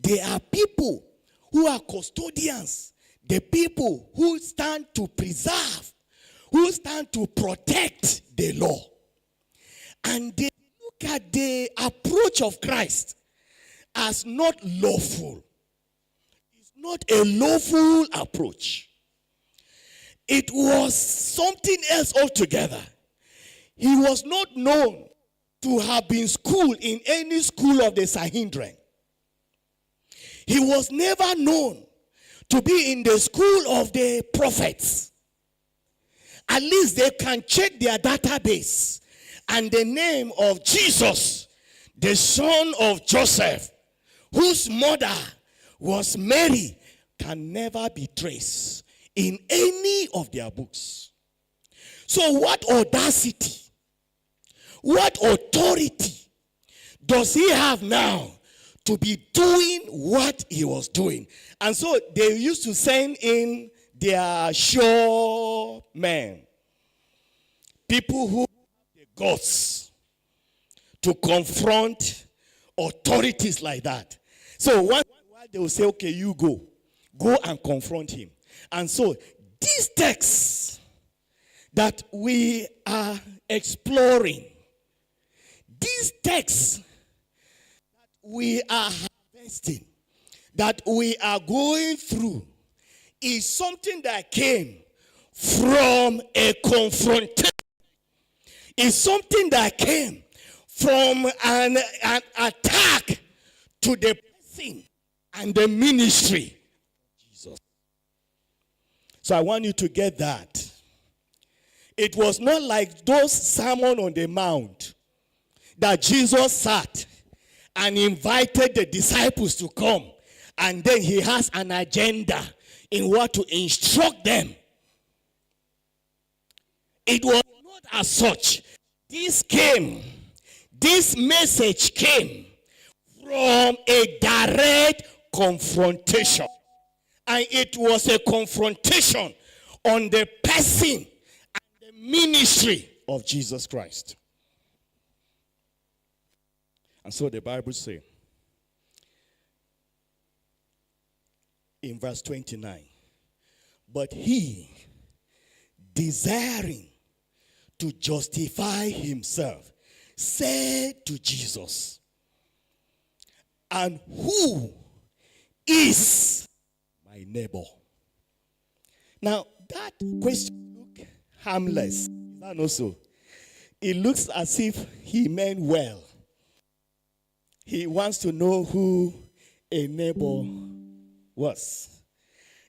They are people who are custodians, the people who stand to preserve, who stand to protect the law. And they look at the approach of Christ as not lawful. It's not a lawful approach. It was something else altogether. He was not known to have been schooled in any school of the Sanhedrin. He was never known to be in the school of the prophets. At least they can check their database, and the name of Jesus, the son of Joseph, whose mother was Mary, can never be traced in any of their books. So what audacity, what authority does he have now to be doing what he was doing? And so they used to send in their sure men, people who have the guts to confront authorities like that. So one while they will say, okay, you go and confront him. And so these texts that we are exploring, these texts that we are harvesting, that we are going through, is something that came from a confrontation. It's something that came from an attack to the person and the ministry of Jesus. So I want you to get that. It was not like those Sermon on the Mount that Jesus sat and invited the disciples to come, and then he has an agenda in what to instruct them. It was not as such. This message came from a direct confrontation. And it was a confrontation on the person and the ministry of Jesus Christ. And so the Bible says in verse 29, but he, desiring to justify himself, said to Jesus, and who is my neighbor? Now, that question looks harmless. Is that not so? It looks as if he meant well. He wants to know who a neighbor was.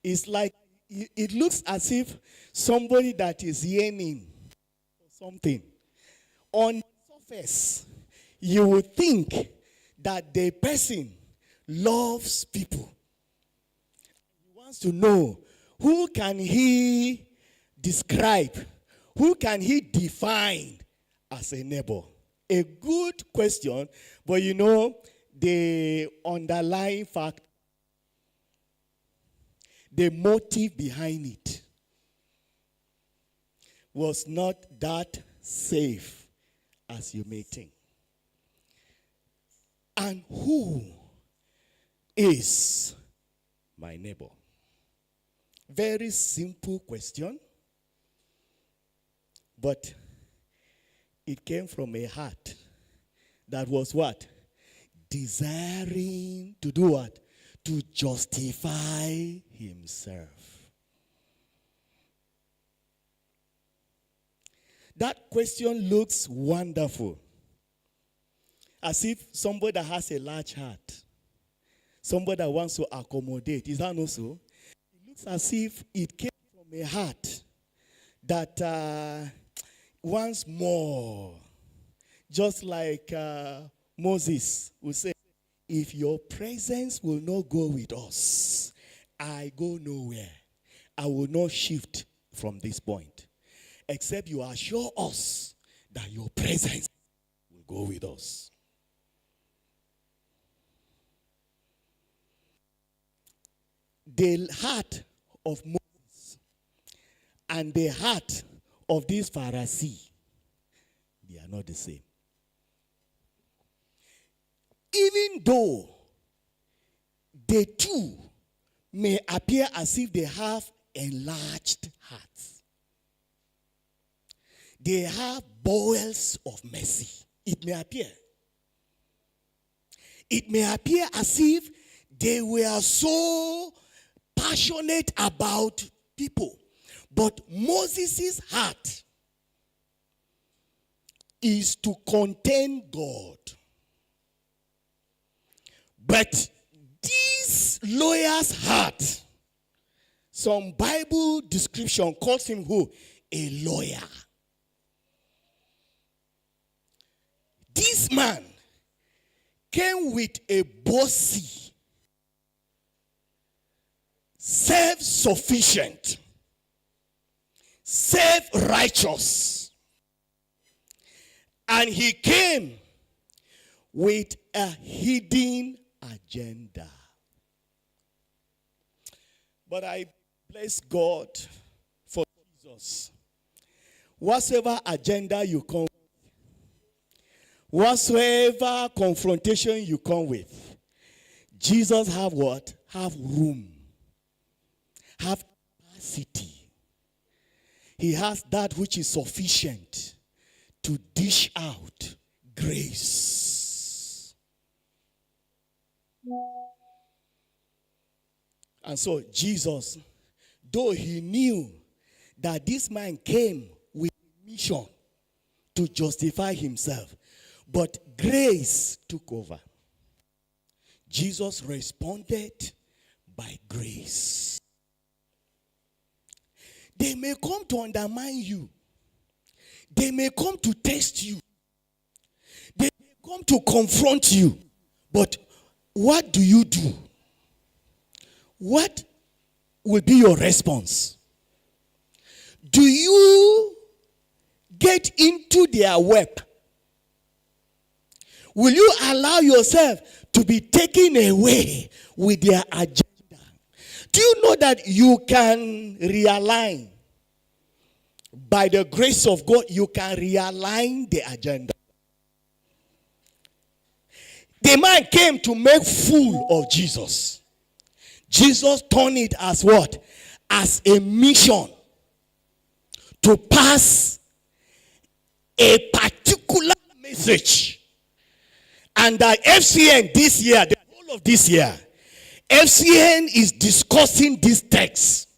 It's like, it looks as if somebody that is yearning for something. On the surface, you would think that the person loves people. He wants to know, who can he describe? Who can he define as a neighbor? A good question, but you know, the underlying fact, the motive behind it was not that safe as you may think. And who is my neighbor? Very simple question, but it came from a heart that was what? Desiring to do what? To justify himself. That question looks wonderful. As if somebody that has a large heart, somebody that wants to accommodate. Is that not so? It looks as if it came from a heart that wants more. Just like Moses would say, if your presence will not go with us, I go nowhere. I will not shift from this point, except you assure us that your presence will go with us. The heart of Moses and the heart of this Pharisee, they are not the same. Even though the two may appear as if they have enlarged hearts. They have bowels of mercy. It may appear. It may appear as if they were so passionate about people. But Moses' heart is to contain God. But this lawyer's heart, some Bible description calls him who? A lawyer. This man came with a bossy, self-sufficient, self-righteous, and he came with a hidden agenda. But I bless God for Jesus. Whatsoever agenda you come with, whatsoever confrontation you come with, Jesus have what? Have room. Have capacity. He has that which is sufficient to dish out grace. And so Jesus, though he knew that this man came with a mission to justify himself, but grace took over. Jesus responded by grace. They may come to undermine you. They may come to test you. They may come to confront you. But what do you do? What will be your response? Do you get into their web? Will you allow yourself to be taken away with their agenda? Do you know that you can realign? By the grace of God, you can realign the agenda. The man came to make fool of Jesus. Jesus turned it as what? As a mission to pass a particular message. And that FCN this year, the whole of this year, FCN is discussing this text.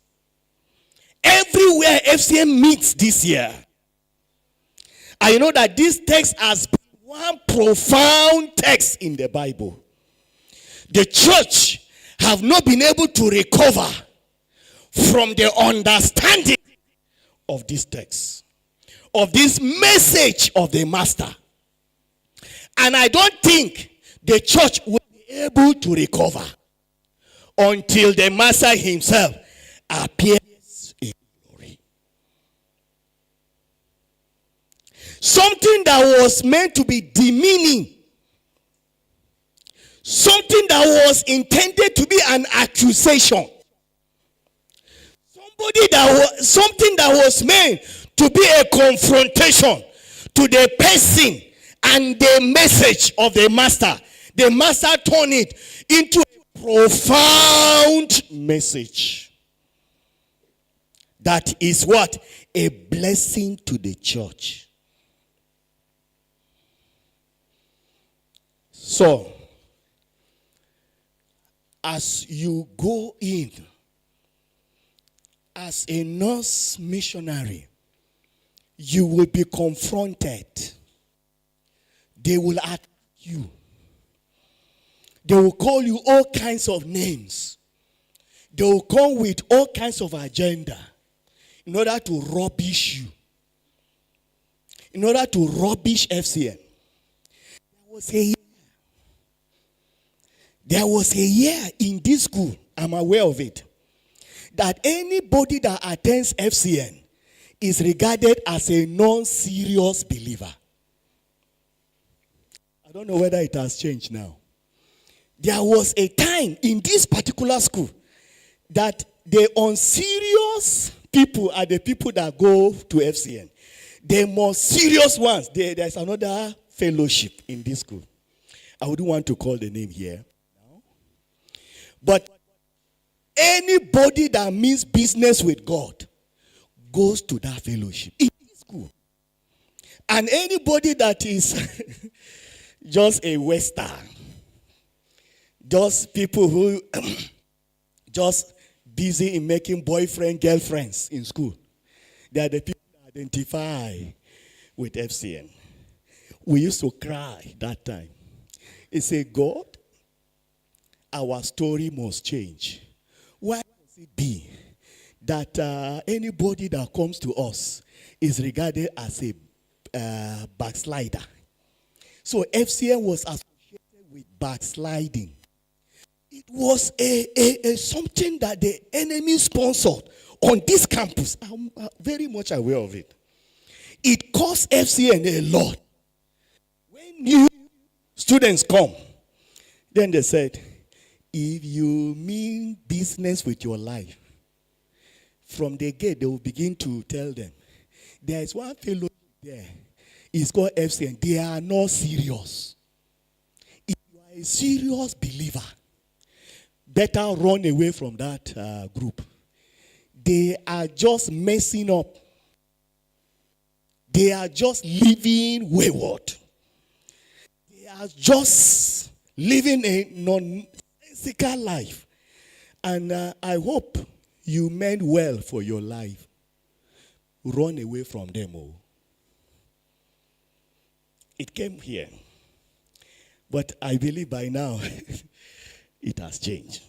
Everywhere FCN meets this year. I know that this text has been one profound text in the Bible. The church have not been able to recover from the understanding of this text, of this message of the master. And I don't think the church will be able to recover until the master himself appears in glory. Something that was meant to be demeaning, something that was intended to be an accusation, something that was meant to be a confrontation to the person and the message of the master turned it into a profound message that is what? A blessing to the church. So, as you go in as a nurse missionary, you will be confronted. They will attack you. They will call you all kinds of names. They will come with all kinds of agenda in order to rubbish you. In order to rubbish FCN. There was a year in this school, I'm aware of it, that anybody that attends FCN is regarded as a non-serious believer. I don't know whether it has changed now. There was a time in this particular school that the unserious people are the people that go to FCN. The more serious ones, there's another fellowship in this school. I wouldn't want to call the name here. But anybody that means business with God goes to that fellowship. It is cool. And anybody that is just a Western, just people who just busy in making boyfriend, girlfriends in school, they are the people that identify with FCN. We used to cry that time. It said, God, our story must change. Why must it be that anybody that comes to us is regarded as a backslider? So FCN was associated with backsliding. It was a something that the enemy sponsored on this campus. I'm very much aware of it. It cost FCN a lot. When new students come, then they said, if you mean business with your life, from the gate they will begin to tell them, there is one fellow there. It's called FCN. They are not serious. If you are a serious believer, better run away from that group. They are just messing up. They are just living wayward. They are just living a nonsensical life. And I hope you meant well for your life. Run away from them all. It came here. But I believe by now it has changed.